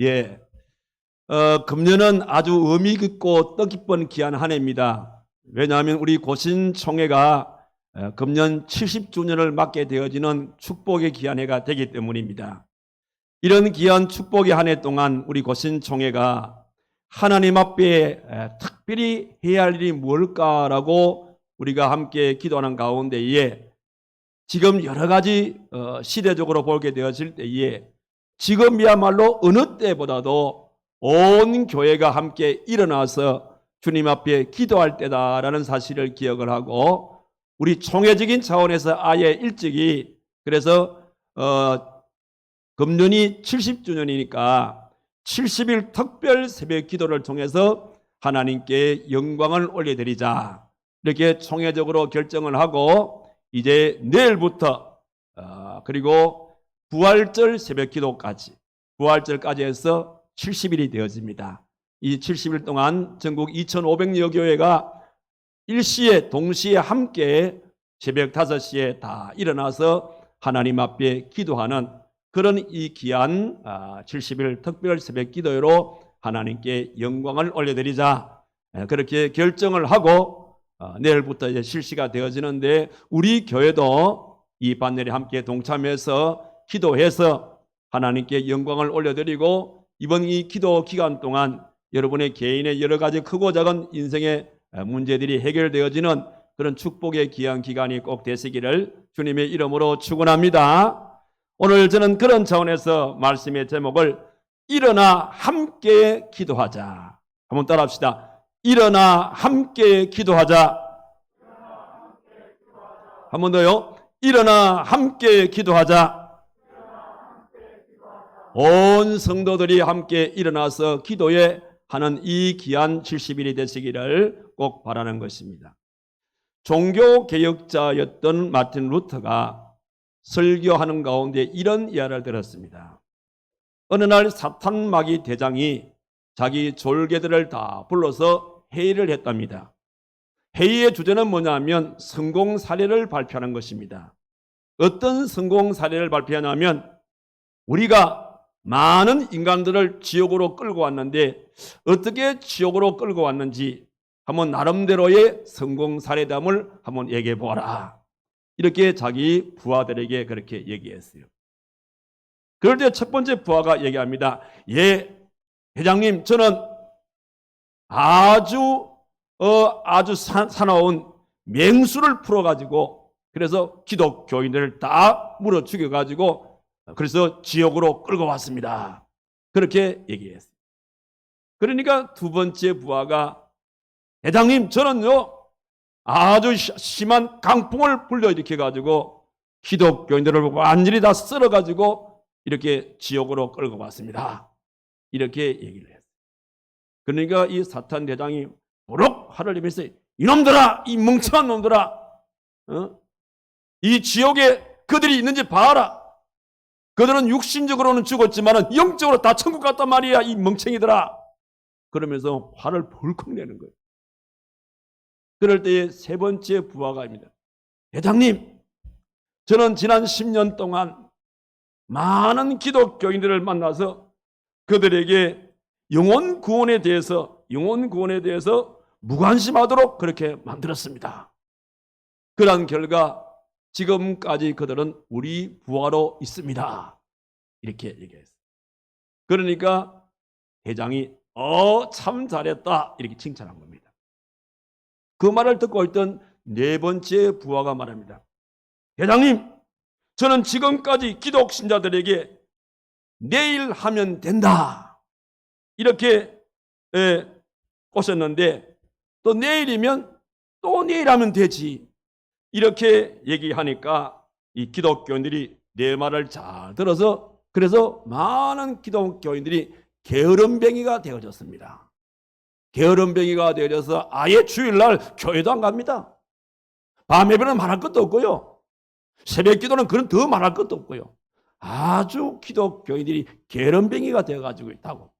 예. 금년은 아주 의미 깊고 뜻깊은 귀한 한 해입니다. 왜냐하면 우리 고신총회가 금년 70주년을 맞게 되어지는 축복의 귀한 해가 되기 때문입니다. 이런 귀한 축복의 한 해 동안 우리 고신총회가 하나님 앞에 특별히 해야 할 일이 뭘까라고 우리가 함께 기도하는 가운데에 지금 여러 가지 시대적으로 보게 되어질 때에 지금이야말로 어느 때보다도 온 교회가 함께 일어나서 주님 앞에 기도할 때다라는 사실을 기억을 하고 우리 총회적인 차원에서 아예 일찍이 그래서 금년이 70주년이니까 70일 특별 새벽 기도를 통해서 하나님께 영광을 올려드리자 이렇게 총회적으로 결정을 하고 이제 내일부터 그리고 부활절 새벽 기도까지 부활절까지 해서 70일이 되어집니다. 이 70일 동안 전국 2,500여 교회가 일시에 동시에 함께 새벽 5시에 다 일어나서 하나님 앞에 기도하는 그런 이 귀한 70일 특별 새벽 기도회로 하나님께 영광을 올려드리자 그렇게 결정을 하고 내일부터 이제 실시가 되어지는데 우리 교회도 이 반열에 함께 동참해서 기도해서 하나님께 영광을 올려드리고 이번 이 기도 기간 동안 여러분의 개인의 여러 가지 크고 작은 인생의 문제들이 해결되어지는 그런 축복의 귀한 기간이 꼭 되시기를 주님의 이름으로 축원합니다. 오늘 저는 그런 차원에서 말씀의 제목을 일어나 함께 기도하자. 한번 따라합시다. 일어나 함께 기도하자. 한 번 더요. 일어나 함께 기도하자. 온 성도들이 함께 일어나서 기도에 하는 이 귀한 70일이 되시기를 꼭 바라는 것입니다. 종교개혁자였던 마틴 루터가 설교하는 가운데 이런 이야기를 들었습니다. 어느 날 사탄 마귀 대장이 자기 졸개들을 다 불러서 회의를 했답니다. 회의의 주제는 뭐냐면 성공 사례를 발표하는 것입니다. 어떤 성공 사례를 발표하냐면 우리가 많은 인간들을 지옥으로 끌고 왔는데 어떻게 지옥으로 끌고 왔는지 한번 나름대로의 성공 사례담을 한번 얘기해 보아라. 이렇게 자기 부하들에게 그렇게 얘기했어요. 그럴 때 첫 번째 부하가 얘기합니다. 예, 회장님, 저는 아주 사나운 맹수를 풀어가지고 그래서 기독교인들을 다 물어 죽여가지고 그래서 지옥으로 끌고 왔습니다. 그렇게 얘기했어요. 그러니까 두 번째 부하가 회장님, 저는요 아주 심한 강풍을 불러일으켜가지고 기독교인들을 완전히 다 썰어가지고 이렇게 지옥으로 끌고 왔습니다. 이렇게 얘기를 했어요. 그러니까 이 사탄 대장이 무럭 화를 내면서 이놈들아, 이 멍청한 놈들아, 이 지옥에 그들이 있는지 봐라. 그들은 육신적으로는 죽었지만 영적으로 다 천국 갔단 말이야, 이 멍청이들아. 그러면서 화를 벌컥 내는 거예요. 그럴 때에 세 번째 부하가입니다. 회장님, 저는 지난 10년 동안 많은 기독교인들을 만나서 그들에게 영혼 구원에 대해서 무관심하도록 그렇게 만들었습니다. 그러한 결과 지금까지 그들은 우리 부하로 있습니다. 이렇게 얘기했어요. 그러니까 회장이 참 잘했다 이렇게 칭찬한 겁니다. 그 말을 듣고 있던 네 번째 부하가 말합니다. 회장님, 저는 지금까지 기독 신자들에게 내일 하면 된다 이렇게 꼬셨는데 또 내일이면 또 내일 하면 되지 이렇게 얘기하니까 이 기독교인들이 내 말을 잘 들어서 그래서 많은 기독교인들이 게으름뱅이가 되어졌습니다. 게으름뱅이가 되어져서 아예 주일날 교회도 안 갑니다. 밤 예배는 말할 것도 없고요. 새벽 기도는 그런 더 말할 것도 없고요. 아주 기독교인들이 게으름뱅이가 되어가지고 있다고.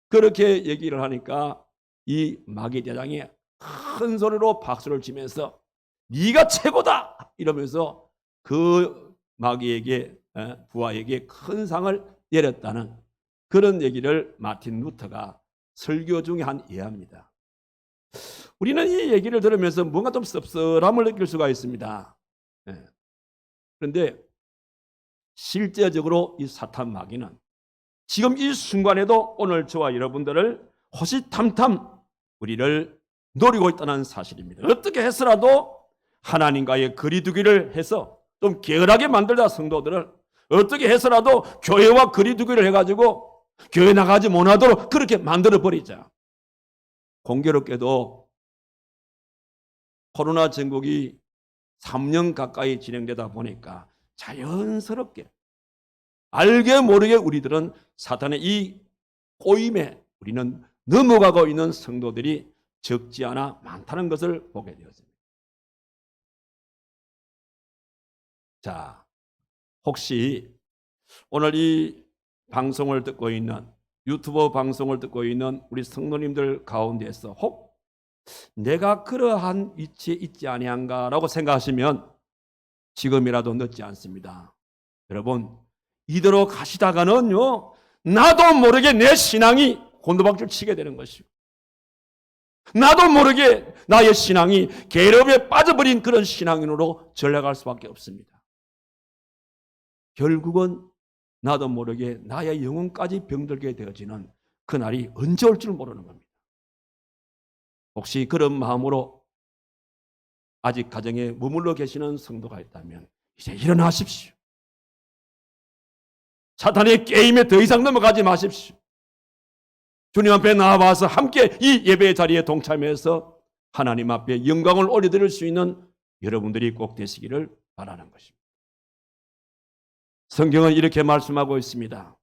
그렇게 얘기를 하니까 이 마귀 대장이 큰 소리로 박수를 치면서 네가 최고다 이러면서 그 마귀에게 부하에게 큰 상을 내렸다는 그런 얘기를 마틴 루터가 설교 중에 한 예합니다. 우리는 이 얘기를 들으면서 뭔가 좀 씁쓸함을 느낄 수가 있습니다. 그런데 실제적으로 이 사탄 마귀는 지금 이 순간에도 오늘 저와 여러분들을 호시탐탐 우리를 노리고 있다는 사실입니다. 어떻게 해서라도 하나님과의 거리두기를 해서 좀 게으르게 만들자 성도들을 어떻게 해서라도 교회와 거리두기를 해가지고 교회 나가지 못하도록 그렇게 만들어버리자. 공교롭게도 코로나 전국이 3년 가까이 진행되다 보니까 자연스럽게 알게 모르게 우리들은 사탄의 이 꼬임에 우리는 넘어가고 있는 성도들이 적지 않아 많다는 것을 보게 되었습니다. 자, 혹시 오늘 이 방송을 듣고 있는 유튜브 방송을 듣고 있는 우리 성도님들 가운데서 혹 내가 그러한 위치에 있지 아니한가라고 생각하시면 지금이라도 늦지 않습니다. 여러분, 이대로 가시다가는요, 나도 모르게 내 신앙이 곤두박질 치게 되는 것이고, 나도 모르게 나의 신앙이 계급에 빠져버린 그런 신앙인으로 전락할 수밖에 없습니다. 결국은 나도 모르게 나의 영혼까지 병들게 되어지는 그날이 언제 올 줄 모르는 겁니다. 혹시 그런 마음으로 아직 가정에 머물러 계시는 성도가 있다면 이제 일어나십시오. 사탄의 게임에 더 이상 넘어가지 마십시오. 주님 앞에 나와서 함께 이 예배의 자리에 동참해서 하나님 앞에 영광을 올려드릴 수 있는 여러분들이 꼭 되시기를 바라는 것입니다. 성경은 이렇게 말씀하고 있습니다.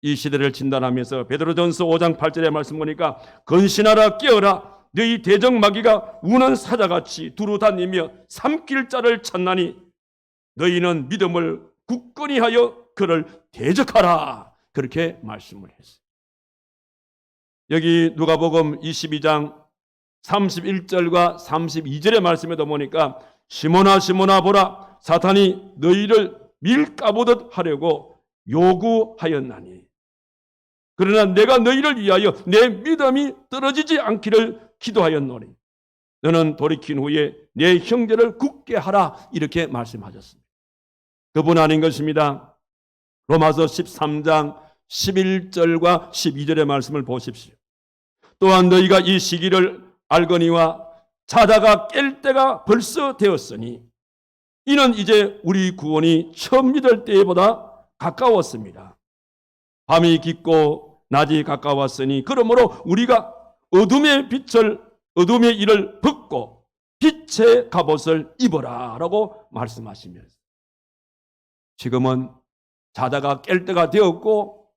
이 시대를 진단하면서 베드로전서 5장 8절의 말씀 보니까 근신하라 깨어라 너희 대적마귀가 우는 사자같이 두루 다니며 삼킬 자를 찾나니 너희는 믿음을 굳건히 하여 그를 대적하라. 그렇게 말씀을 했어요. 여기 누가복음 22장 31절과 32절의 말씀에도 보니까 시몬아 시몬아 보라 사탄이 너희를 밀가부듯 하려고 요구하였나니 그러나 내가 너희를 위하여 내 믿음이 떨어지지 않기를 기도하였노니 너는 돌이킨 후에 내 형제를 굳게 하라 이렇게 말씀하셨습니다. 그분 아닌 것입니다. 로마서 13장 11절과 12절의 말씀을 보십시오. 또한 너희가 이 시기를 알거니와 자다가 깰 때가 벌써 되었으니 이는 이제 우리 구원이 처음 믿을 때보다 가까웠습니다. 밤이 깊고 낮이 가까웠으니 그러므로 우리가 어둠의 일을 벗고 빛의 갑옷을 입어라 라고 말씀하시면서 지금은 자다가 깰 때가 되었고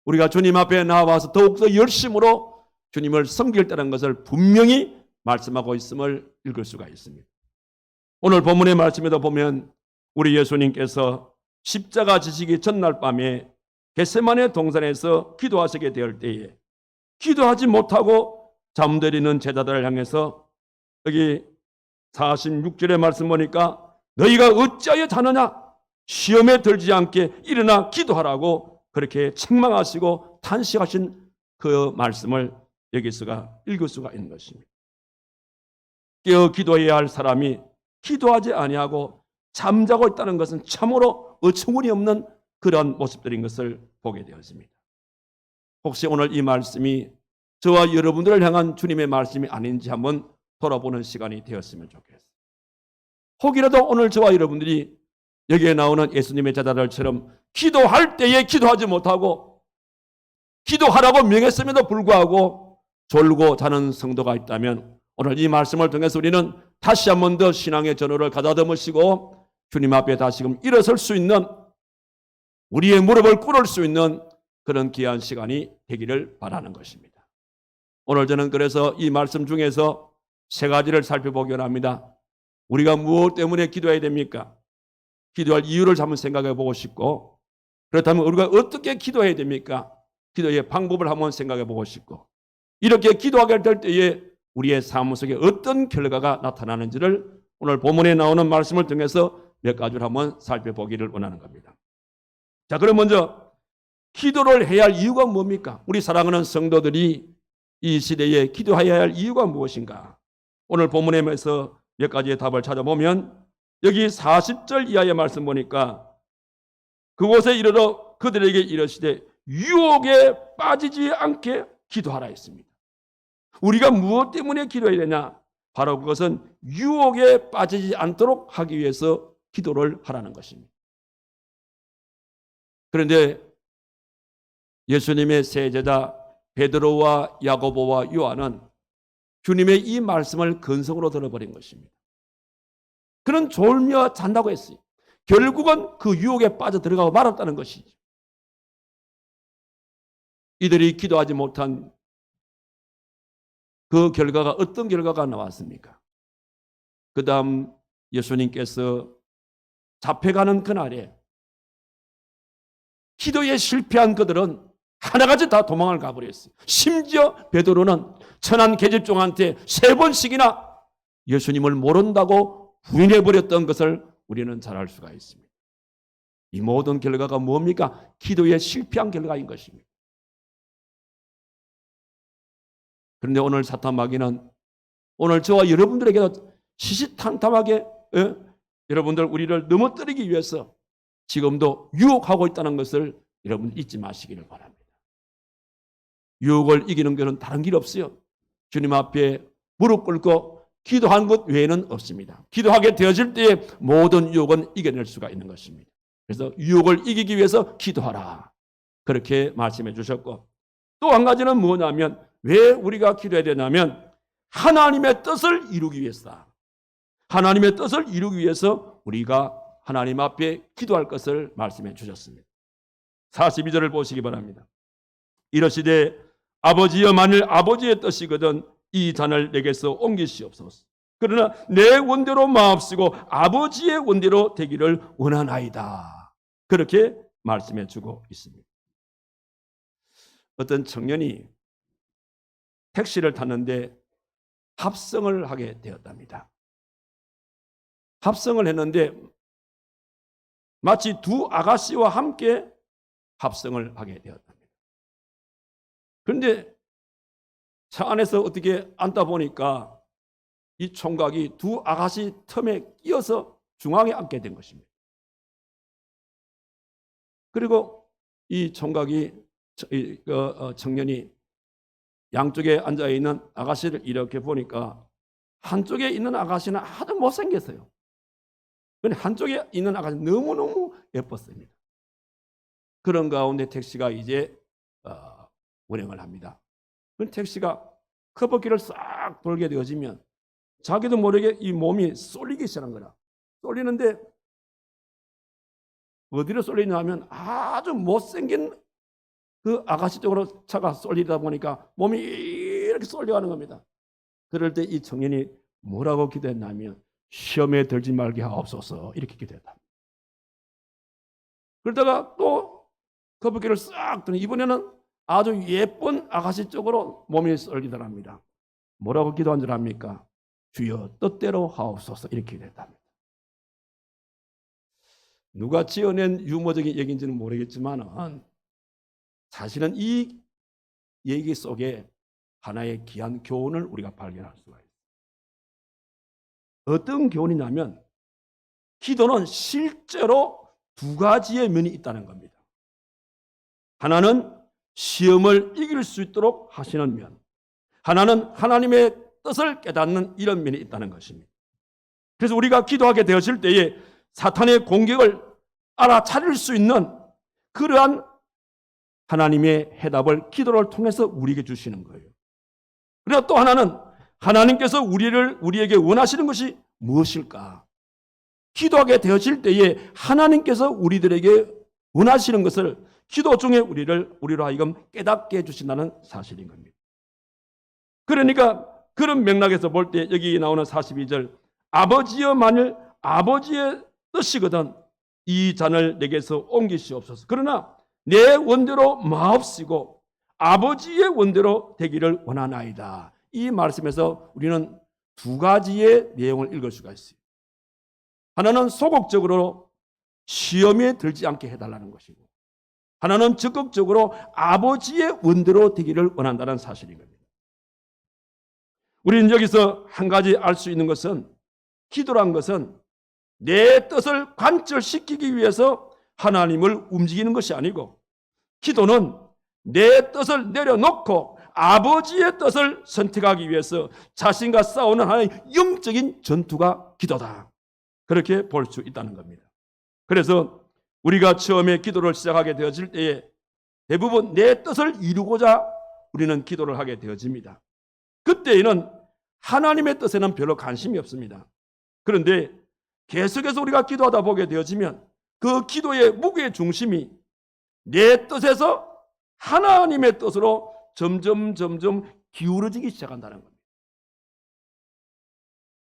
우리가 주님 앞에 나와서 더욱더 열심으로 주님을 섬길 때라는 것을 분명히 말씀하고 있음을 읽을 수가 있습니다. 오늘 본문의 말씀에도 보면 우리 예수님께서 십자가 지시기 전날 밤에 겟세마네 동산에서 기도하시게 될 때에 기도하지 못하고 잠들이는 제자들을 향해서 여기 46절의 말씀 보니까 너희가 어찌하여 자느냐 시험에 들지 않게 일어나 기도하라고 그렇게 책망하시고 탄식하신 그 말씀을 여기서가 읽을 수가 있는 것입니다. 깨어 기도해야 할 사람이 기도하지 아니하고 잠자고 있다는 것은 참으로 어처구니 없는 그런 모습들인 것을 보게 되었습니다. 혹시 오늘 이 말씀이 저와 여러분들을 향한 주님의 말씀이 아닌지 한번 돌아보는 시간이 되었으면 좋겠어요. 혹이라도 오늘 저와 여러분들이 여기에 나오는 예수님의 제자들처럼 기도할 때에 기도하지 못하고 기도하라고 명했음에도 불구하고 졸고 자는 성도가 있다면 오늘 이 말씀을 통해서 우리는 다시 한 번 더 신앙의 전호를 가다듬으시고 주님 앞에 다시금 일어설 수 있는 우리의 무릎을 꿇을 수 있는 그런 귀한 시간이 되기를 바라는 것입니다. 오늘 저는 그래서 이 말씀 중에서 세 가지를 살펴보기로 합니다. 우리가 무엇 때문에 기도해야 됩니까? 기도할 이유를 한번 생각해 보고 싶고 그렇다면 우리가 어떻게 기도해야 됩니까? 기도의 방법을 한번 생각해 보고 싶고 이렇게 기도하게 될 때에 우리의 삶 속에 어떤 결과가 나타나는지를 오늘 본문에 나오는 말씀을 통해서 몇 가지를 한번 살펴보기를 원하는 겁니다. 자, 그럼 먼저 기도를 해야 할 이유가 뭡니까? 우리 사랑하는 성도들이 이 시대에 기도해야 할 이유가 무엇인가? 오늘 본문에서 몇 가지의 답을 찾아보면 여기 40절 이하의 말씀 보니까 그곳에 이르러 그들에게 이르시되 유혹에 빠지지 않게 기도하라 했습니다. 우리가 무엇 때문에 기도해야 되냐? 바로 그것은 유혹에 빠지지 않도록 하기 위해서 기도를 하라는 것입니다. 그런데 예수님의 세 제자 베드로와 야고보와 요한은 주님의 이 말씀을 근성으로 들어버린 것입니다. 그는 졸며 잔다고 했어요. 결국은 그 유혹에 빠져 들어가고 말았다는 것이죠. 이들이 기도하지 못한 그 결과가 어떤 결과가 나왔습니까? 그 다음 예수님께서 잡혀가는 그날에 기도에 실패한 그들은 하나같이 다 도망을 가버렸어요. 심지어 베드로는 천한 계집종한테 3번씩이나 예수님을 모른다고 부인해버렸던 것을 우리는 잘 알 수가 있습니다. 이 모든 결과가 뭡니까? 기도에 실패한 결과인 것입니다. 그런데 오늘 사탄 마귀는 오늘 저와 여러분들에게도 시시탄탄하게 여러분들 우리를 넘어뜨리기 위해서 지금도 유혹하고 있다는 것을 여러분 잊지 마시기를 바랍니다. 유혹을 이기는 것은 다른 길 없어요. 주님 앞에 무릎 꿇고 기도한 것 외에는 없습니다. 기도하게 되어질 때에 모든 유혹은 이겨낼 수가 있는 것입니다. 그래서 유혹을 이기기 위해서 기도하라. 그렇게 말씀해 주셨고 또 한 가지는 뭐냐면 왜 우리가 기도해야 되냐면 하나님의 뜻을 이루기 위해서다. 하나님의 뜻을 이루기 위해서 우리가 하나님 앞에 기도할 것을 말씀해 주셨습니다. 42절을 보시기 바랍니다. 이러시되 아버지여 만일 아버지의 뜻이거든 이 잔을 내게서 옮기시옵소서. 그러나 내 원대로 마옵시고 아버지의 원대로 되기를 원하나이다. 그렇게 말씀해 주고 있습니다. 어떤 청년이 택시를 탔는데 합성을 하게 되었답니다. 합성을 했는데 마치 두 아가씨와 함께 합성을 하게 되었답니다. 그런데 차 안에서 어떻게 앉다 보니까 이 총각이 두 아가씨 틈에 끼어서 중앙에 앉게 된 것입니다. 그리고 이 총각이 청년이 양쪽에 앉아있는 아가씨를 이렇게 보니까 한쪽에 있는 아가씨는 아주 못생겼어요. 그런데 한쪽에 있는 아가씨는 너무너무 예뻤습니다. 그런 가운데 택시가 이제 운행을 합니다. 그 택시가 커브길을 싹 돌게 되어지면 자기도 모르게 이 몸이 쏠리기 시작한 거라. 쏠리는데 어디로 쏠리냐 하면 아주 못생긴 그 아가씨 쪽으로 차가 쏠리다 보니까 몸이 이렇게 쏠려가는 겁니다. 그럴 때 이 청년이 뭐라고 기도했냐면 시험에 들지 말게 하옵소서 이렇게 기도했다. 그러다가 또 커브길을 싹 도니 이번에는 아주 예쁜 아가씨 쪽으로 몸이 쏠리더랍니다. 뭐라고 기도한 줄 압니까? 주여 뜻대로 하옵소서 이렇게 기도했답니다. 누가 지어낸 유머적인 얘기인지는 모르겠지만 사실은 이 얘기 속에 하나의 귀한 교훈을 우리가 발견할 수가 있어요. 어떤 교훈이냐면 기도는 실제로 두 가지의 면이 있다는 겁니다. 하나는 시험을 이길 수 있도록 하시는 면, 하나는 하나님의 뜻을 깨닫는 이런 면이 있다는 것입니다. 그래서 우리가 기도하게 되었을 때에 사탄의 공격을 알아차릴 수 있는 그러한 하나님의 해답을 기도를 통해서 우리에게 주시는 거예요. 그리고 또 하나는 하나님께서 우리에게 원하시는 것이 무엇일까? 기도하게 되어질 때에 하나님께서 우리들에게 원하시는 것을 기도 중에 우리로 하여금 깨닫게 해주신다는 사실인 겁니다. 그러니까 그런 맥락에서 볼 때 여기 나오는 42절 아버지여 만일 아버지의 뜻이거든 이 잔을 내게서 옮기시옵소서. 그러나 내 원대로 마옵시고 아버지의 원대로 되기를 원하나이다. 이 말씀에서 우리는 두 가지의 내용을 읽을 수가 있어요. 하나는 소극적으로 시험에 들지 않게 해달라는 것이고 하나는 적극적으로 아버지의 원대로 되기를 원한다는 사실인 겁니다. 우리는 여기서 한 가지 알 수 있는 것은 기도란 것은 내 뜻을 관철시키기 위해서 하나님을 움직이는 것이 아니고, 기도는 내 뜻을 내려놓고 아버지의 뜻을 선택하기 위해서 자신과 싸우는 하나의 영적인 전투가 기도다. 그렇게 볼 수 있다는 겁니다. 그래서 우리가 처음에 기도를 시작하게 되어질 때에 대부분 내 뜻을 이루고자 우리는 기도를 하게 되어집니다. 그때에는 하나님의 뜻에는 별로 관심이 없습니다. 그런데 계속해서 우리가 기도하다 보게 되어지면 그 기도의 무게의 중심이 내 뜻에서 하나님의 뜻으로 점점 기울어지기 시작한다는 겁니다.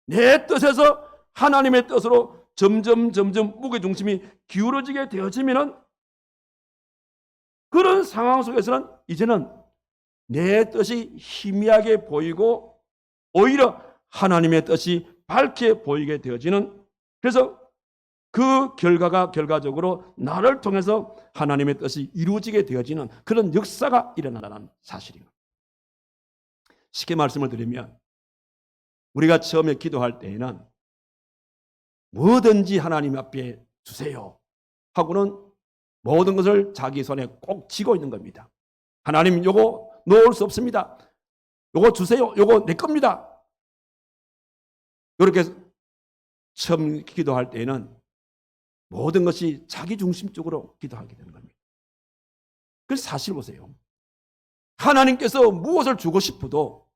내 뜻에서 하나님의 뜻으로 점점 무게 중심이 기울어지게 되어지면은 그런 상황 속에서는 이제는 내 뜻이 희미하게 보이고 오히려 하나님의 뜻이 밝게 보이게 되어지는, 그래서 그 결과가 결과적으로 나를 통해서 하나님의 뜻이 이루어지게 되어지는 그런 역사가 일어난다는 사실입니다. 쉽게 말씀을 드리면 우리가 처음에 기도할 때에는 뭐든지 하나님 앞에 주세요 하고는 모든 것을 자기 손에 꼭 쥐고 있는 겁니다. 하나님, 요거 놓을 수 없습니다. 요거 주세요. 요거 내 겁니다. 이렇게 처음 기도할 때에는 모든 것이 자기 중심적으로 기도하게 되는 겁니다. 그래서 사실 보세요. 하나님께서 무엇을 주고 싶어도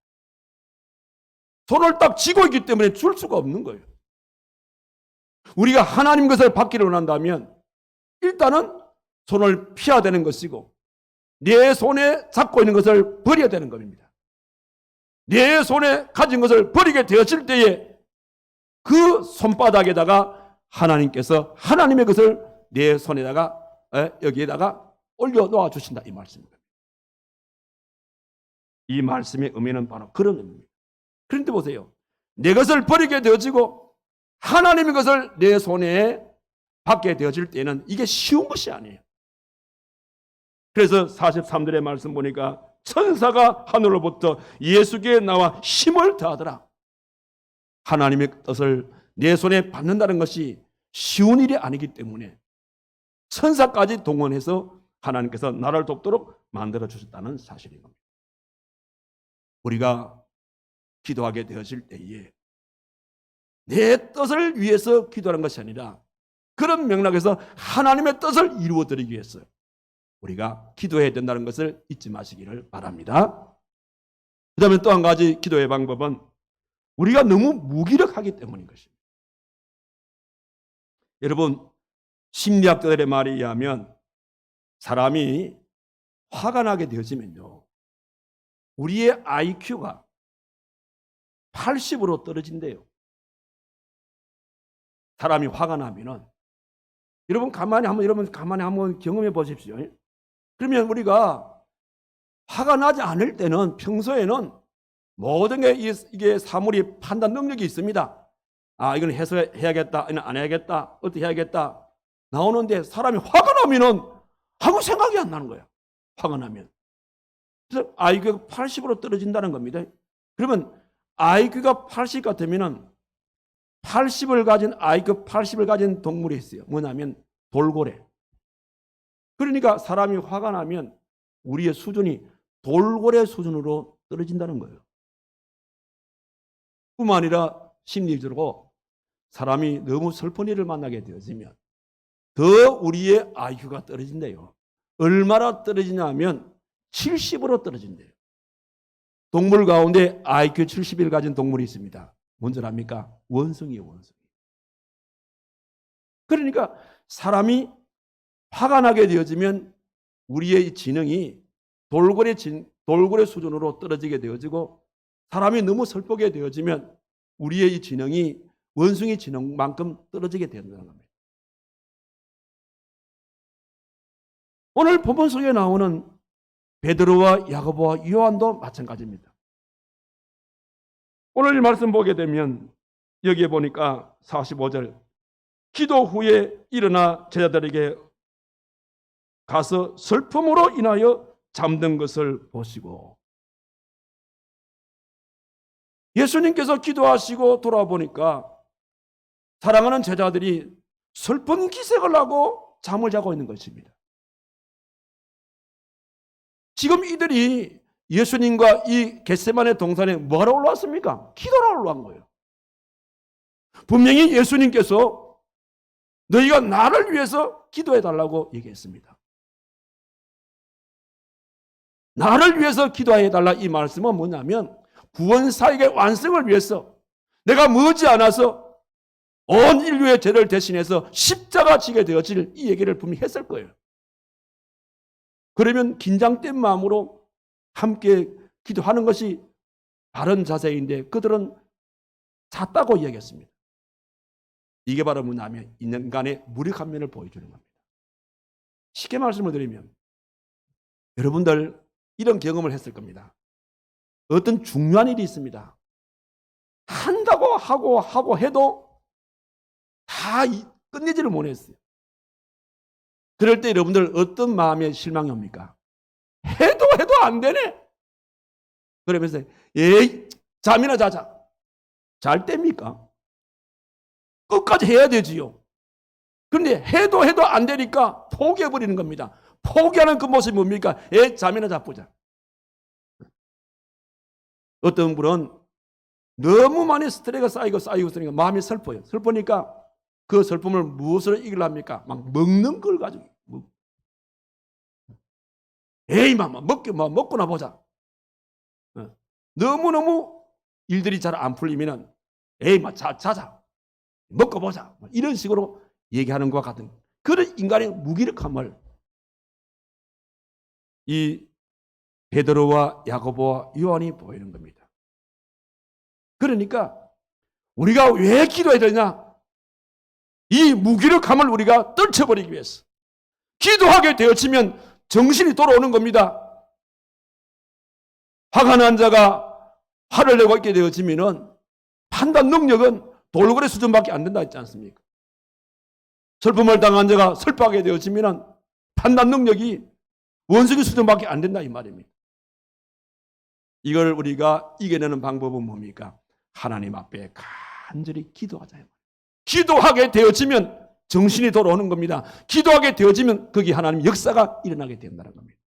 손을 딱 쥐고 있기 때문에 줄 수가 없는 거예요. 우리가 하나님 것을 받기를 원한다면 일단은 손을 피해야 되는 것이고 내 손에 잡고 있는 것을 버려야 되는 겁니다. 내 손에 가진 것을 버리게 되었을 때에 그 손바닥에다가 하나님께서 하나님의 것을 내 손에다가 여기에다가 올려놓아 주신다, 이 말씀입니다. 이 말씀의 의미는 바로 그런 의미입니다. 그런데 보세요. 내 것을 버리게 되어지고 하나님의 것을 내 손에 받게 되어질 때는 이게 쉬운 것이 아니에요. 그래서 43절의 말씀 보니까 천사가 하늘로부터 예수께 나와 힘을 더하더라. 하나님의 뜻을 내 손에 받는다는 것이 쉬운 일이 아니기 때문에 천사까지 동원해서 하나님께서 나를 돕도록 만들어 주셨다는 사실인 겁니다. 우리가 기도하게 되어질 때에 내 뜻을 위해서 기도하는 것이 아니라 그런 맥락에서 하나님의 뜻을 이루어드리기 위해서 우리가 기도해야 된다는 것을 잊지 마시기를 바랍니다. 그 다음에 또 한 가지 기도의 방법은 우리가 너무 무기력하기 때문인 것입니다. 여러분, 심리학자들의 말에 의하면 사람이 화가 나게 되어지면요, 우리의 IQ가 80으로 떨어진대요. 사람이 화가 나면은 여러분 가만히 한번 경험해 보십시오. 그러면 우리가 화가 나지 않을 때는 평소에는 모든 게 이게 사물이 판단 능력이 있습니다. 아, 이건 해야겠다, 이건 안 해야겠다, 어떻게 해야겠다 나오는데 사람이 화가 나면은 아무 생각이 안 나는 거야. 화가 나면. 그래서 IQ가 80으로 떨어진다는 겁니다. 그러면 IQ가 80 같으면은 80을 가진 동물이 있어요. 뭐냐면 돌고래. 그러니까 사람이 화가 나면 우리의 수준이 돌고래 수준으로 떨어진다는 거예요. 뿐만 아니라 심리적으로 사람이 너무 슬픈 일을 만나게 되어지면 더 우리의 IQ가 떨어진대요. 얼마나 떨어지냐면 70으로 떨어진대요. 동물 가운데 IQ 70을 가진 동물이 있습니다. 뭔지 압니까? 원숭이에요, 원숭이. 그러니까 사람이 화가 나게 되어지면 우리의 지능이 돌고래 수준으로 떨어지게 되어지고 사람이 너무 슬프게 되어지면 우리의 이 지능이 원숭이 지능만큼 떨어지게 된다는 겁니다. 오늘 본문 속에 나오는 베드로와 야고보와 요한도 마찬가지입니다. 오늘 이 말씀 보게 되면 여기에 보니까 45절 기도 후에 일어나 제자들에게 가서 슬픔으로 인하여 잠든 것을 보시고, 예수님께서 기도하시고 돌아보니까 사랑하는 제자들이 슬픈 기색을 하고 잠을 자고 있는 것입니다. 지금 이들이 예수님과 이 겟세마네 동산에 뭐하러 올라왔습니까? 기도하러 올라온 거예요. 분명히 예수님께서 너희가 나를 위해서 기도해달라고 얘기했습니다. 나를 위해서 기도해달라 이 말씀은 뭐냐면 구원사역의 완성을 위해서 내가 머지않아서 온 인류의 죄를 대신해서 십자가 지게 되어질 이 얘기를 분명히 했을 거예요. 그러면 긴장된 마음으로 함께 기도하는 것이 바른 자세인데 그들은 잤다고 이야기했습니다. 이게 바로 뭐냐면 인간의 무력한 면을 보여주는 겁니다. 쉽게 말씀을 드리면 여러분들 이런 경험을 했을 겁니다. 어떤 중요한 일이 있습니다. 한다고 하고 해도 다 끝내지를 못했어요. 그럴 때 여러분들 어떤 마음에 실망이 옵니까? 해도 안 되네. 그러면서 에이 잠이나 자자. 잘 때입니까? 끝까지 해야 되지요. 그런데 해도 안 되니까 포기해버리는 겁니다. 포기하는 그 모습이 뭡니까? 잠이나 자보자. 어떤 분은 너무 많이 스트레스가 쌓이고 있으니까 마음이 슬퍼요. 슬프니까 그 슬픔을 무엇으로 이기려합니까? 막 먹는 걸 가지고. 먹고나 보자. 너무너무 일들이 잘 안 풀리면은 자자. 먹고 보자. 이런 식으로 얘기하는 것과 같은 그런 인간의 무기력함을 이 베드로와 야고보와 요한이 보이는 겁니다. 그러니까 우리가 왜 기도해야 되냐? 이 무기력함을 우리가 떨쳐버리기 위해서 기도하게 되어지면 정신이 돌아오는 겁니다. 화가 난 자가 화를 내고 있게 되어지면 판단 능력은 돌고래 수준밖에 안 된다 했지 않습니까? 슬픔을 당한 자가 슬퍼하게 되어지면 판단 능력이 원숭이 수준밖에 안 된다 이 말입니다. 이걸 우리가 이겨내는 방법은 뭡니까? 하나님 앞에 간절히 기도하자. 기도하게 되어지면 정신이 돌아오는 겁니다. 기도하게 되어지면 거기 하나님 역사가 일어나게 된다는 겁니다.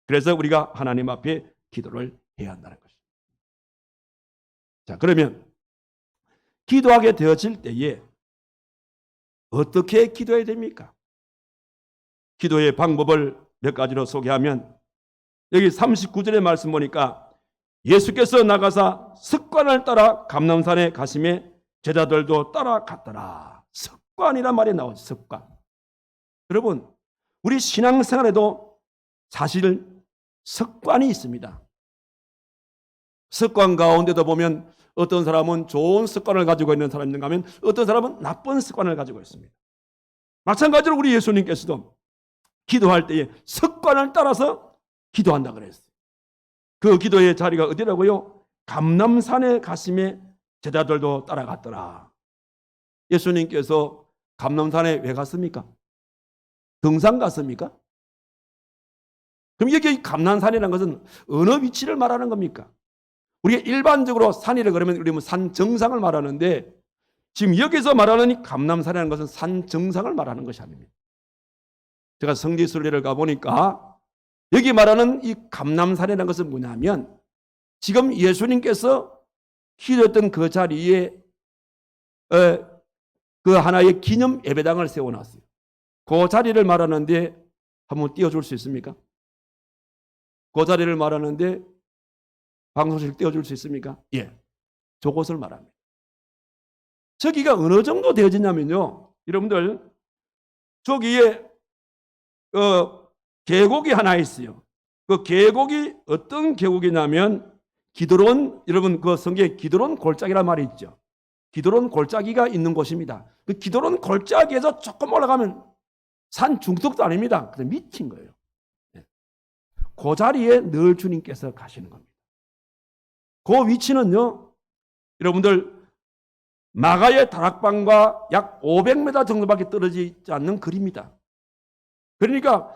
그래서 우리가 하나님 앞에 기도를 해야 한다는 것입니다. 자, 그러면 기도하게 되어질 때에 어떻게 기도해야 됩니까? 기도의 방법을 몇 가지로 소개하면 여기 39절의 말씀 보니까 예수께서 나가사 습관을 따라 감람산에 가심에 제자들도 따라갔더라. 습관이란 말이 나오죠. 습관. 여러분 우리 신앙생활에도 사실 습관이 있습니다. 습관 가운데도 보면 어떤 사람은 좋은 습관을 가지고 있는 사람이 있는가 하면 어떤 사람은 나쁜 습관을 가지고 있습니다. 마찬가지로 우리 예수님께서도 기도할 때에 습관을 따라서 기도한다 그랬어요. 그 기도의 자리가 어디라고요? 감람산에 가심에 제자들도 따라갔더라. 예수님께서 감람산에 왜 갔습니까? 등산 갔습니까? 그럼 여기 감람산이라는 것은 어느 위치를 말하는 겁니까? 우리가 일반적으로 산이라 그러면 우리는 산 정상을 말하는데 지금 여기서 말하는 이 감람산이라는 것은 산 정상을 말하는 것이 아닙니다. 제가 성지순례를 가보니까 여기 말하는 이 감람산이라는 것은 뭐냐면 지금 예수님께서 기도했던 그 자리에 그 하나의 기념 예배당을 세워놨어요. 그 자리를 말하는데 한번 띄워줄 수 있습니까? 그 자리를 말하는데 방송실 띄워줄 수 있습니까? 예, 저곳을 말합니다. 저기가 어느 정도 되어지냐면요, 여러분들 저기에 계곡이 하나 있어요. 그 계곡이 어떤 계곡이냐면 기드론, 여러분 그 성경에 기드론 골짜기란 말이 있죠. 기드론 골짜기가 있는 곳입니다. 그 기드론 골짜기에서 조금 올라가면 산 중턱도 아닙니다. 그냥 밑인 거예요. 그 자리에 늘 주님께서 가시는 겁니다. 그 위치는요, 여러분들 마가의 다락방과 약 500m 정도밖에 떨어지지 않는 거리입니다. 그러니까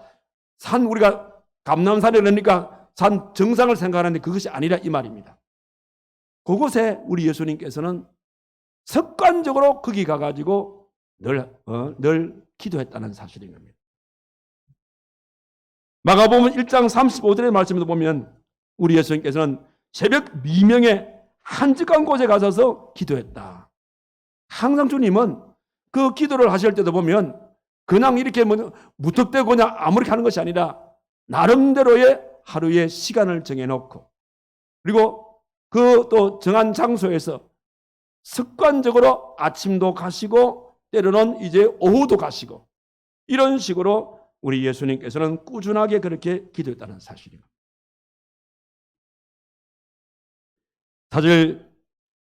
산 우리가 감남산에 그러니까 산 정상을 생각하는데 그것이 아니라 이 말입니다. 그곳에 우리 예수님께서는 습관적으로 거기 가가지고 늘 기도했다는 사실인 겁니다. 마가복음 1장 35절의 말씀에도 보면 우리 예수님께서는 새벽 미명에 한적한 곳에 가셔서 기도했다. 항상 주님은 그 기도를 하실 때도 보면 그냥 이렇게 무턱대고 그냥 아무렇게 하는 것이 아니라 나름대로의 하루의 시간을 정해놓고 그리고 그 또 정한 장소에서 습관적으로 아침도 가시고 때로는 이제 오후도 가시고 이런 식으로 우리 예수님께서는 꾸준하게 그렇게 기도했다는 사실입니다. 사실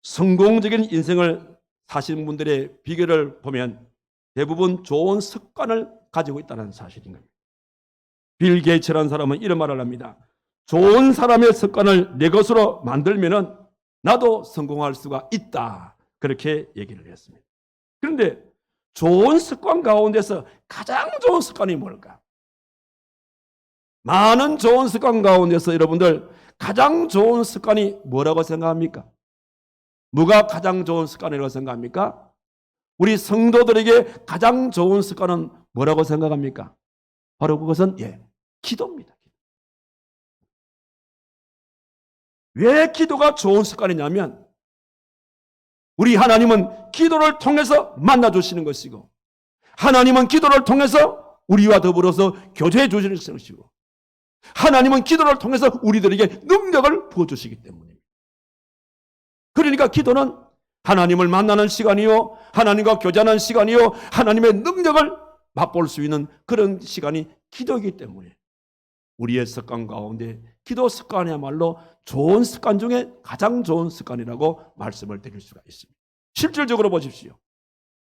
성공적인 인생을 사신 분들의 비결을 보면 대부분 좋은 습관을 가지고 있다는 사실인 겁니다. 빌 게이츠라는 사람은 이런 말을 합니다. 좋은 사람의 습관을 내 것으로 만들면은 나도 성공할 수가 있다. 그렇게 얘기를 했습니다. 그런데 좋은 습관 가운데서 가장 좋은 습관이 뭘까? 많은 좋은 습관 가운데서 여러분들 가장 좋은 습관이 뭐라고 생각합니까? 뭐가 가장 좋은 습관이라고 생각합니까? 우리 성도들에게 가장 좋은 습관은 뭐라고 생각합니까? 바로 그것은 기도입니다. 왜 기도가 좋은 습관이냐면 우리 하나님은 기도를 통해서 만나주시는 것이고 하나님은 기도를 통해서 우리와 더불어서 교제해 주시는 것이고 하나님은 기도를 통해서 우리들에게 능력을 부어주시기 때문입니다. 그러니까 기도는 하나님을 만나는 시간이요 하나님과 교제하는 시간이요 하나님의 능력을 맛볼 수 있는 그런 시간이 기도이기 때문에 우리의 습관 가운데 기도 습관이야말로 좋은 습관 중에 가장 좋은 습관이라고 말씀을 드릴 수가 있습니다. 실질적으로 보십시오.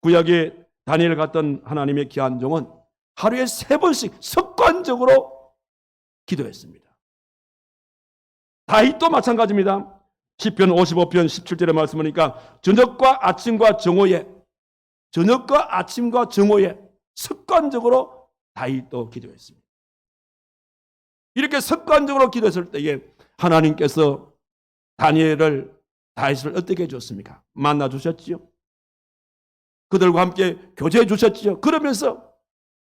구약에 다니엘 같은 하나님의 귀한 종은 하루에 3번씩 습관적으로 기도했습니다. 다윗도 마찬가지입니다. 시편 55편 17절의 말씀이니까 저녁과 아침과 정오에 습관적으로 다윗도 기도했습니다. 이렇게 습관적으로 기도했을 때에 하나님께서 다니엘을 다윗을 어떻게 해줬습니까? 만나 주셨지요. 그들과 함께 교제해 주셨지요. 그러면서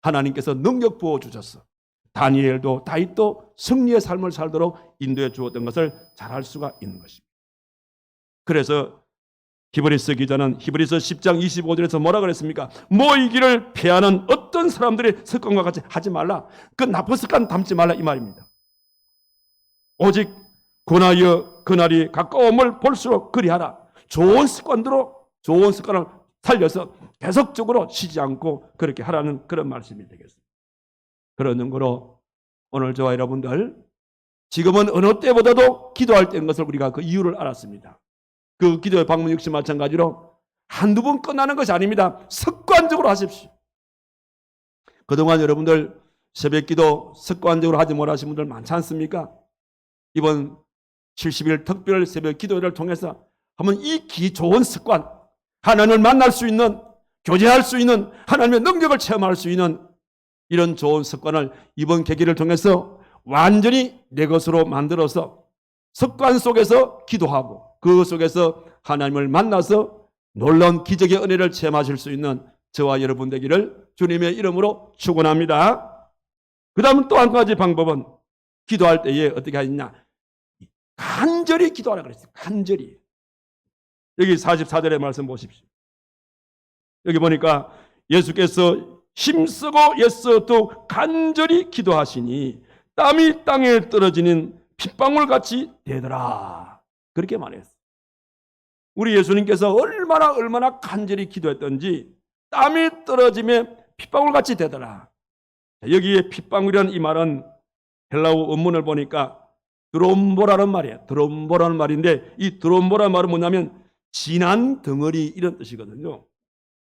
하나님께서 능력 부어 주셨어. 다니엘도 다윗도 승리의 삶을 살도록 인도해 주었던 것을 잘 알 수가 있는 것입니다. 그래서 히브리서 기자는 히브리서 10장 25절에서 뭐라 그랬습니까? 모이기를 패하는 어떤 사람들의 습관과 같이 하지 말라. 그 나쁜 습관 담지 말라 이 말입니다. 오직 권하여 그날이 가까움을 볼수록 그리하라. 좋은 습관을 살려서 계속적으로 쉬지 않고 그렇게 하라는 그런 말씀이 되겠습니다. 그런 연구로 오늘 저와 여러분들 지금은 어느 때보다도 기도할 때인 것을 우리가 그 이유를 알았습니다. 그 기도의 방문 역시 마찬가지로 한두 번 끝나는 것이 아닙니다. 습관적으로 하십시오. 그동안 여러분들 새벽기도 습관적으로 하지 못하신 분들 많지 않습니까? 이번 70일 특별 새벽기도를 통해서 한번 이 좋은 습관, 하나님을 만날 수 있는, 교제할 수 있는, 하나님의 능력을 체험할 수 있는 이런 좋은 습관을 이번 계기를 통해서 완전히 내 것으로 만들어서 습관 속에서 기도하고 그 속에서 하나님을 만나서 놀라운 기적의 은혜를 체험하실 수 있는 저와 여러분 되기를 주님의 이름으로 축원합니다. 그 다음 또 한 가지 방법은 기도할 때에 어떻게 하느냐? 간절히 기도하라 그랬어요. 간절히. 여기 44절의 말씀 보십시오. 여기 보니까 예수께서 힘쓰고 애써도 간절히 기도하시니 땀이 땅에 떨어지는 핏방울같이 되더라. 그렇게 말했어요. 우리 예수님께서 얼마나 간절히 기도했던지 땀이 떨어지면 핏방울같이 되더라. 여기에 핏방울이라는 이 말은 헬라어 원문을 보니까 드롬보라는 말이에요. 드롬보라는 말인데 이 드롬보라는 말은 뭐냐면 진한 덩어리 이런 뜻이거든요.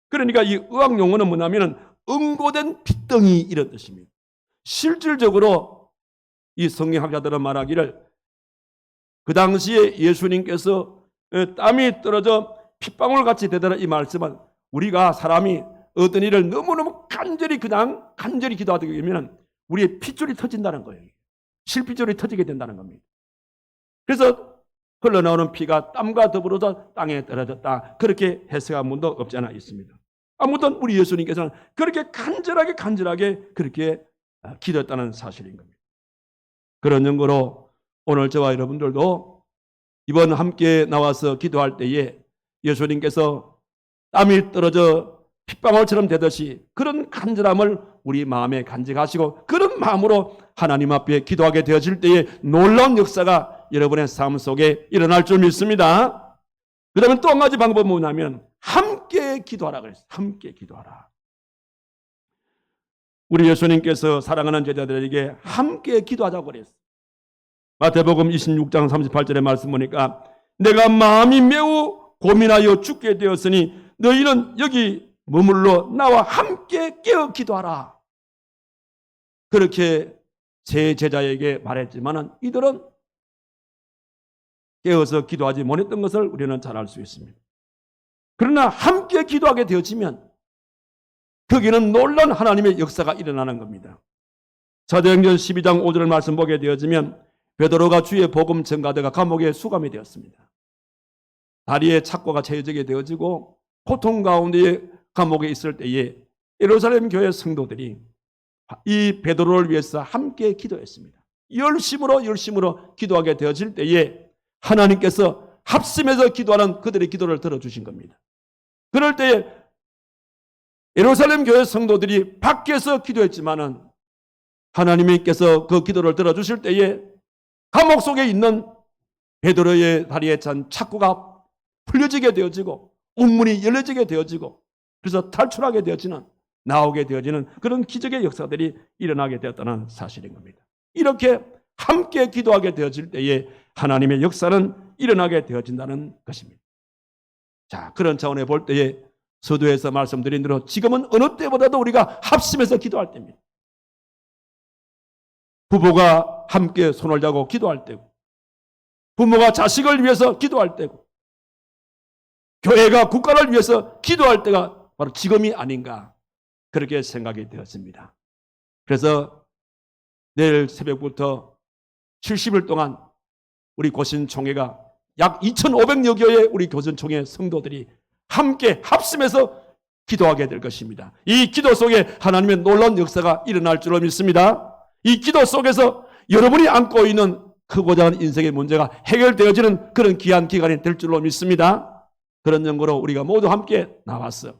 그러니까 이 의학 용어는 뭐냐면 응고된 핏덩이 이런 뜻입니다. 실질적으로 이 성경학자들은 말하기를 그 당시에 예수님께서 땀이 떨어져 핏방울같이 되더라 이 말씀은 우리가 사람이 어떤 일을 너무너무 간절히 기도하다 보면 우리의 핏줄이 터진다는 거예요. 실핏줄이 터지게 된다는 겁니다. 그래서 흘러나오는 피가 땀과 더불어서 땅에 떨어졌다. 그렇게 해석한 분도 없지 않아 있습니다. 아무튼 우리 예수님께서는 그렇게 간절하게 그렇게 기도했다는 사실인 겁니다. 그런 연고로 오늘 저와 여러분들도 이번 함께 나와서 기도할 때에 예수님께서 땀이 떨어져 핏방울처럼 되듯이 그런 간절함을 우리 마음에 간직하시고 그런 마음으로 하나님 앞에 기도하게 되어질 때에 놀라운 역사가 여러분의 삶 속에 일어날 줄 믿습니다. 그 다음에 또 한 가지 방법은 뭐냐면 함께 기도하라 그랬어요. 함께 기도하라. 우리 예수님께서 사랑하는 제자들에게 함께 기도하자고 그랬어요. 마태복음 26장 38절의 말씀 보니까 내가 마음이 매우 고민하여 죽게 되었으니 너희는 여기 머물러 나와 함께 깨어 기도하라. 그렇게 제 제자에게 말했지만 이들은 깨어서 기도하지 못했던 것을 우리는 잘 알 수 있습니다. 그러나 함께 기도하게 되어지면 거기는 놀라운 하나님의 역사가 일어나는 겁니다. 사도행전 12장 5절 말씀 보게 되어지면 베드로가 주의 복음 전가대가 감옥에 수감이 되었습니다. 다리에 착고가 채워지게 되어지고 고통 가운데 감옥에 있을 때에 예루살렘 교회 성도들이 이 베드로를 위해서 함께 기도했습니다. 열심으로 기도하게 되어질 때에 하나님께서 합심해서 기도하는 그들의 기도를 들어주신 겁니다. 그럴 때에 예루살렘 교회 성도들이 밖에서 기도했지만은 하나님께서 그 기도를 들어주실 때에 감옥 속에 있는 베드로의 다리에 찬 착고가 풀려지게 되어지고 옥문이 열려지게 되어지고 그래서 탈출하게 되어지는 나오게 되어지는 그런 기적의 역사들이 일어나게 되었다는 사실인 겁니다. 이렇게 함께 기도하게 되어질 때에 하나님의 역사는 일어나게 되어진다는 것입니다. 자, 그런 차원에 볼 때에 서두에서 말씀드린 대로 지금은 어느 때보다도 우리가 합심해서 기도할 때입니다. 부부가 함께 손을 잡고 기도할 때고 부모가 자식을 위해서 기도할 때고 교회가 국가를 위해서 기도할 때가 바로 지금이 아닌가 그렇게 생각이 되었습니다. 그래서 내일 새벽부터 70일 동안 우리 고신총회가 약 2,500여 교회의 우리 교신총회 성도들이 함께 합심해서 기도하게 될 것입니다. 이 기도 속에 하나님의 놀라운 역사가 일어날 줄로 믿습니다. 이 기도 속에서 여러분이 안고 있는 크고자 하는 인생의 문제가 해결되어지는 그런 귀한 기간이 될 줄로 믿습니다. 그런 연고로 우리가 모두 함께 나와서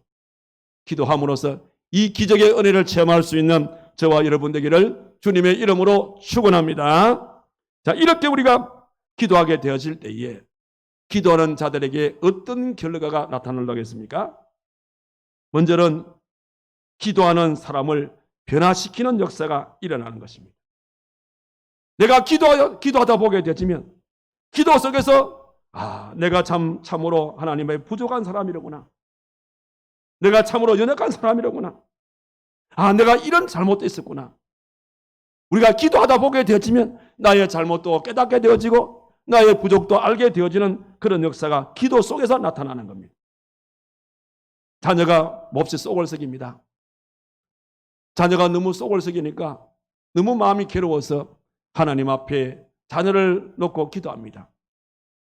기도함으로써 이 기적의 은혜를 체험할 수 있는 저와 여러분 되기를 주님의 이름으로 축원합니다. 자, 이렇게 우리가 기도하게 되어질 때에 기도하는 자들에게 어떤 결과가 나타나겠습니까? 먼저는 기도하는 사람을 변화시키는 역사가 일어나는 것입니다. 내가 기도하다 보게 되지면 기도 속에서 내가 참으로 하나님의 부족한 사람이로구나. 내가 참으로 연약한 사람이로구나. 내가 이런 잘못도 있었구나. 우리가 기도하다 보게 되어지면 나의 잘못도 깨닫게 되어지고 나의 부족도 알게 되어지는 그런 역사가 기도 속에서 나타나는 겁니다. 자녀가 몹시 속을 썩입니다. 자녀가 너무 속을 썩이니까 너무 마음이 괴로워서 하나님 앞에 자녀를 놓고 기도합니다.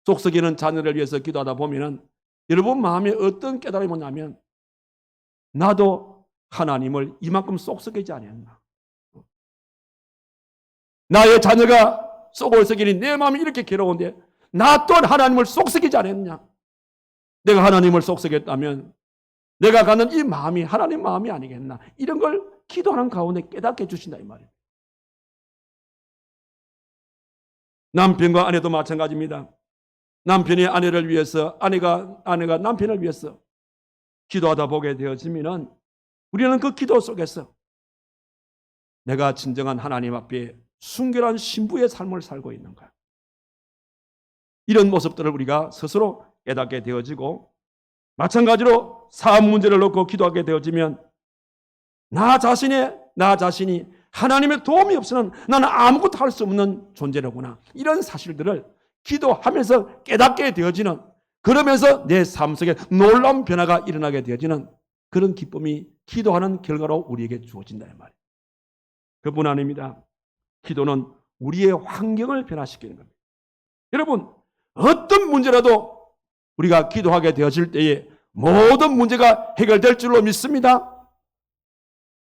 속 썩이는 자녀를 위해서 기도하다 보면은 여러분 마음에 어떤 깨달음이 오냐면 나도 하나님을 이만큼 속 썩이지 않았나. 나의 자녀가 속을 썩이니 내 마음이 이렇게 괴로운데 나 또한 하나님을 속 썩이지 않았냐. 내가 하나님을 속 썩였다면 내가 가는 이 마음이 하나님 마음이 아니겠나. 이런 걸 기도하는 가운데 깨닫게 해주신다 이 말이에요. 남편과 아내도 마찬가지입니다. 남편이 아내를 위해서 아내가 남편을 위해서 기도하다 보게 되어지면 우리는 그 기도 속에서 내가 진정한 하나님 앞에 순결한 신부의 삶을 살고 있는가. 이런 모습들을 우리가 스스로 깨닫게 되어지고 마찬가지로 사업 문제를 놓고 기도하게 되어지면 나 자신이 하나님의 도움이 없으면 나는 아무것도 할 수 없는 존재로구나. 이런 사실들을 기도하면서 깨닫게 되어지는 그러면서 내 삶 속에 놀라운 변화가 일어나게 되어지는 그런 기쁨이 기도하는 결과로 우리에게 주어진다 이 말이에요. 그뿐 아닙니다. 기도는 우리의 환경을 변화시키는 겁니다. 여러분, 어떤 문제라도 우리가 기도하게 되어질 때에 모든 문제가 해결될 줄로 믿습니다.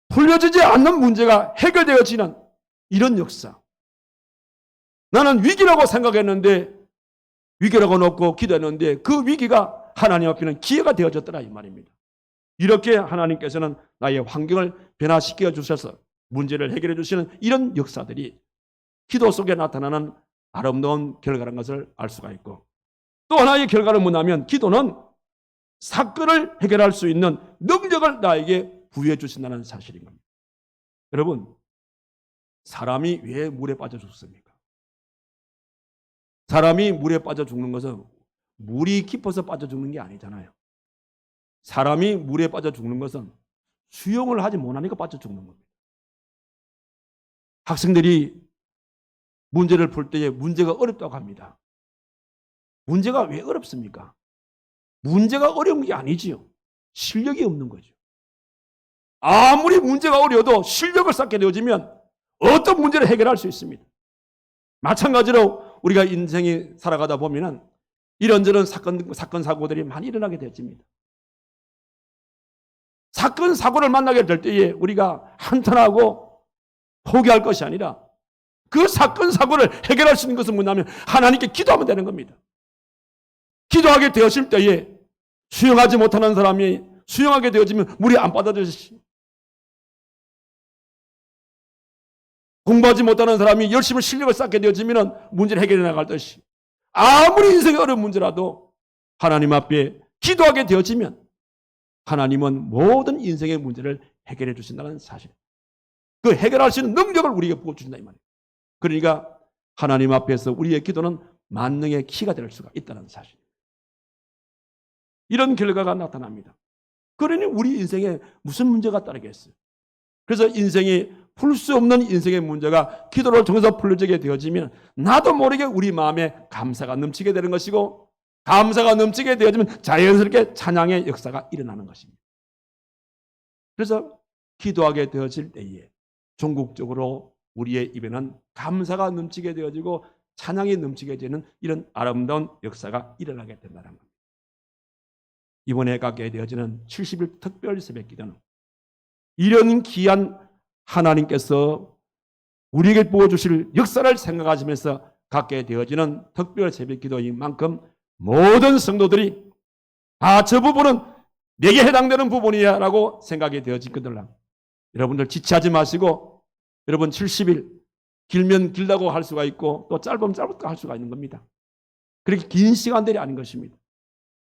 풀려지지 않는 문제가 해결되어지는 이런 역사. 나는 위기라고 생각했는데, 위기라고 놓고 기도했는데 그 위기가 하나님 앞에는 기회가 되어졌더라 이 말입니다. 이렇게 하나님께서는 나의 환경을 변화시켜 주셔서 문제를 해결해 주시는 이런 역사들이 기도 속에 나타나는 아름다운 결과라는 것을 알 수가 있고, 또 하나의 결과는 뭐냐면 기도는 사건을 해결할 수 있는 능력을 나에게 부여해 주신다는 사실인 겁니다. 여러분, 사람이 왜 물에 빠져 죽습니까? 사람이 물에 빠져 죽는 것은 물이 깊어서 빠져 죽는 게 아니잖아요. 사람이 물에 빠져 죽는 것은 수영을 하지 못하니까 빠져 죽는 겁니다. 학생들이 문제를 풀 때에 문제가 어렵다고 합니다. 문제가 왜 어렵습니까? 문제가 어려운 게 아니지요. 실력이 없는 거죠. 아무리 문제가 어려워도 실력을 쌓게 되어지면 어떤 문제를 해결할 수 있습니다. 마찬가지로 우리가 인생이 살아가다 보면은 이런저런 사건, 사고들이 많이 일어나게 되어집니다. 사건, 사고를 만나게 될 때에 우리가 한탄하고 포기할 것이 아니라 그 사건, 사고를 해결할 수 있는 것은 뭐냐면 하나님께 기도하면 되는 겁니다. 기도하게 되었을 때에 수영하지 못하는 사람이 수영하게 되어지면 물이 안 빠져들지. 공부하지 못하는 사람이 열심히 실력을 쌓게 되어지면 문제를 해결해 나갈 듯이 아무리 인생의 어려운 문제라도 하나님 앞에 기도하게 되어지면 하나님은 모든 인생의 문제를 해결해 주신다는 사실. 그 해결할 수 있는 능력을 우리에게 부어주신다 이 말이에요. 그러니까 하나님 앞에서 우리의 기도는 만능의 키가 될 수가 있다는 사실. 이런 결과가 나타납니다. 그러니 우리 인생에 무슨 문제가 따르겠어요? 그래서 인생이 풀 수 없는 인생의 문제가 기도를 통해서 풀려지게 되어지면 나도 모르게 우리 마음에 감사가 넘치게 되는 것이고, 감사가 넘치게 되어지면 자연스럽게 찬양의 역사가 일어나는 것입니다. 그래서 기도하게 되어질 때에 종국적으로 우리의 입에는 감사가 넘치게 되어지고 찬양이 넘치게 되는 이런 아름다운 역사가 일어나게 된다는 겁니다. 이번에 갖게 되어지는 70일 특별 새벽 기도는 이런 귀한 하나님께서 우리에게 부어주실 역사를 생각하시면서 갖게 되어지는 특별 새벽 기도인 만큼 모든 성도들이 저 부분은 내게 해당되는 부분이야 라고 생각이 되어질 것들라. 여러분들 지체하지 마시고, 여러분 70일 길면 길다고 할 수가 있고 또 짧으면 짧다고 할 수가 있는 겁니다. 그렇게 긴 시간들이 아닌 것입니다.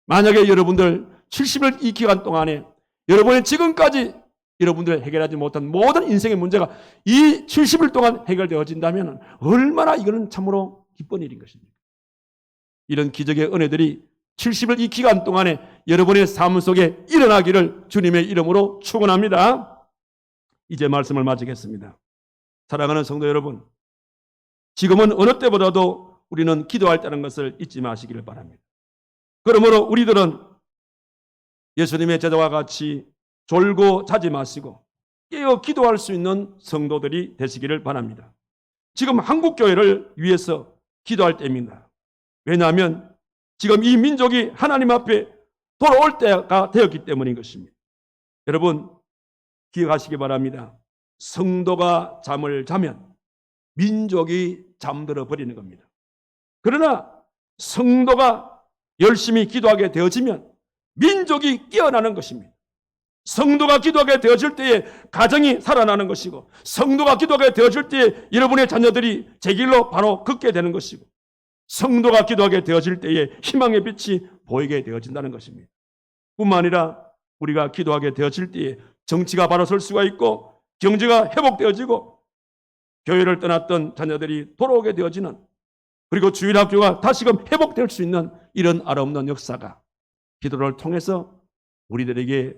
만약에 여러분들 70일 이 기간 동안에 여러분의 지금까지 여러분들 해결하지 못한 모든 인생의 문제가 이 70일 동안 해결되어진다면 얼마나 이거는 참으로 기쁜 일인 것입니다. 이런 기적의 은혜들이 70일 이 기간 동안에 여러분의 삶 속에 일어나기를 주님의 이름으로 축원합니다. 이제 말씀을 마치겠습니다. 사랑하는 성도 여러분, 지금은 어느 때보다도 우리는 기도할 때라는 것을 잊지 마시기를 바랍니다. 그러므로 우리들은 예수님의 제자와 같이 졸고 자지 마시고 깨어 기도할 수 있는 성도들이 되시기를 바랍니다. 지금 한국교회를 위해서 기도할 때입니다. 왜냐하면 지금 이 민족이 하나님 앞에 돌아올 때가 되었기 때문인 것입니다. 여러분 기억하시기 바랍니다. 성도가 잠을 자면 민족이 잠들어 버리는 겁니다. 그러나 성도가 열심히 기도하게 되어지면 민족이 깨어나는 것입니다. 성도가 기도하게 되어질 때에 가정이 살아나는 것이고, 성도가 기도하게 되어질 때에 여러분의 자녀들이 제 길로 바로 걷게 되는 것이고, 성도가 기도하게 되어질 때에 희망의 빛이 보이게 되어진다는 것입니다. 뿐만 아니라 우리가 기도하게 되어질 때에 정치가 바로 설 수가 있고, 경제가 회복되어지고, 교회를 떠났던 자녀들이 돌아오게 되어지는, 그리고 주일학교가 다시금 회복될 수 있는 이런 아름다운 역사가 기도를 통해서 우리들에게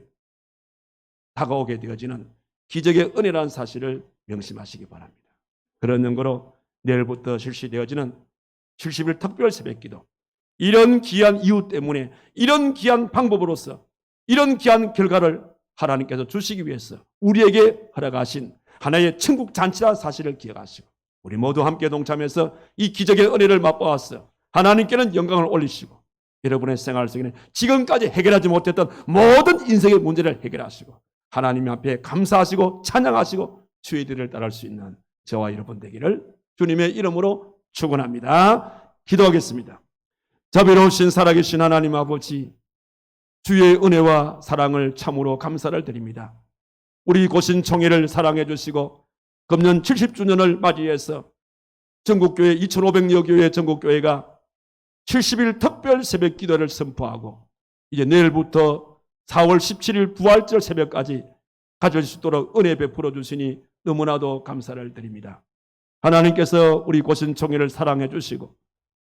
다가오게 되어지는 기적의 은혜라는 사실을 명심하시기 바랍니다. 그런 연고로 내일부터 실시되어지는 70일 특별 새벽기도, 이런 귀한 이유 때문에 이런 귀한 방법으로서 이런 귀한 결과를 하나님께서 주시기 위해서 우리에게 허락하신 하나의 천국 잔치라 사실을 기억하시고 우리 모두 함께 동참해서 이 기적의 은혜를 맛보았어 하나님께는 영광을 올리시고 여러분의 생활 속에는 지금까지 해결하지 못했던 모든 인생의 문제를 해결하시고 하나님 앞에 감사하시고 찬양하시고 주의 뒤를 따를 수 있는 저와 여러분 되기를 주님의 이름으로 축원합니다. 기도하겠습니다. 자비로우신 살아계신 하나님 아버지, 주의 은혜와 사랑을 참으로 감사를 드립니다. 우리 고신총회를 사랑해 주시고 금년 70주년을 맞이해서 전국교회 2,500여 교회 전국교회가 70일 특별 새벽 기도를 선포하고 이제 내일부터 4월 17일 부활절 새벽까지 가질 수 있도록 은혜 베풀어 주시니 너무나도 감사를 드립니다. 하나님께서 우리 고신총회를 사랑해 주시고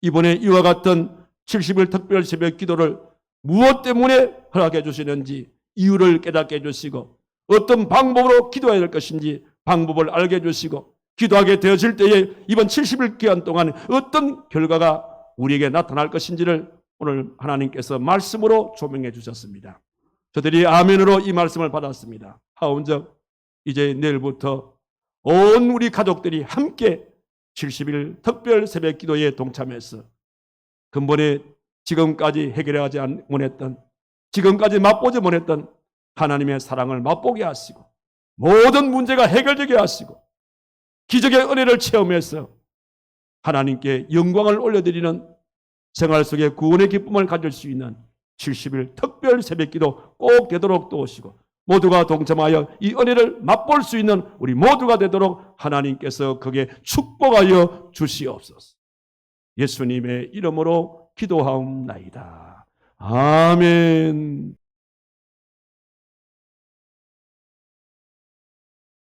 이번에 이와 같은 70일 특별 새벽 기도를 무엇 때문에 허락해 주시는지 이유를 깨닫게 해주시고 어떤 방법으로 기도해야 될 것인지 방법을 알게 해주시고 기도하게 되어질 때에 이번 70일 기간 동안 어떤 결과가 우리에게 나타날 것인지를 오늘 하나님께서 말씀으로 조명해 주셨습니다. 저들이 아멘으로 이 말씀을 받았습니다. 하온즉 이제 내일부터 온 우리 가족들이 함께 70일 특별 새벽 기도에 동참해서 근본에 지금까지 해결하지 못했던 지금까지 맛보지 못했던 하나님의 사랑을 맛보게 하시고 모든 문제가 해결되게 하시고 기적의 은혜를 체험해서 하나님께 영광을 올려드리는 생활 속에 구원의 기쁨을 가질 수 있는 70일 특별 새벽기도 꼭 되도록 도우시고 모두가 동참하여 이 은혜를 맛볼 수 있는 우리 모두가 되도록 하나님께서 그게 축복하여 주시옵소서. 예수님의 이름으로 기도하옵나이다. 아멘.